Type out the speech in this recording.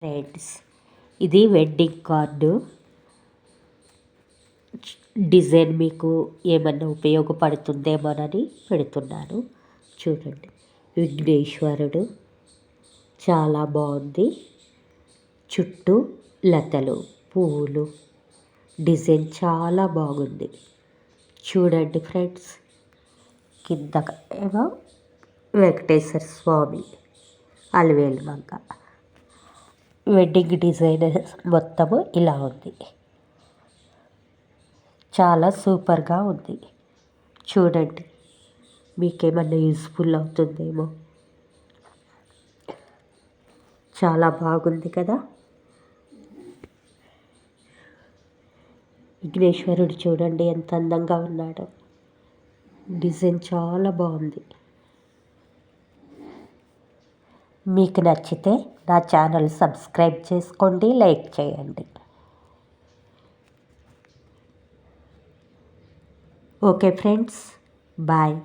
Friends, ఇది wedding card design మీకు ఏమన్నా ఉపయోగపడుతుందేమోనని పెడుతున్నాను. చూడండి, విఘ్నేశ్వరుడు చాలా బాగుంది. చుట్టూ లతలు, పువ్వులు, డిజైన్ చాలా బాగుంది. చూడండి ఫ్రెండ్స్, కింద ఏమో వెంకటేశ్వర స్వామి అలివేలు మంగ. వెడ్డింగ్ డిజైన్ మొత్తము ఇలా ఉంది. చాలా సూపర్గా ఉంది. చూడండి, మీకేమన్నా యూస్ఫుల్ అవుతుందేమో. చాలా బాగుంది కదా. విఘ్నేశ్వరుడు చూడండి ఎంత అందంగా ఉన్నాడో. డిజైన్ చాలా బాగుంది. మీకు నచ్చితే నా ఛానల్ సబ్స్క్రైబ్ చేసుకోండి, లైక్ చేయండి. Okay friends, bye.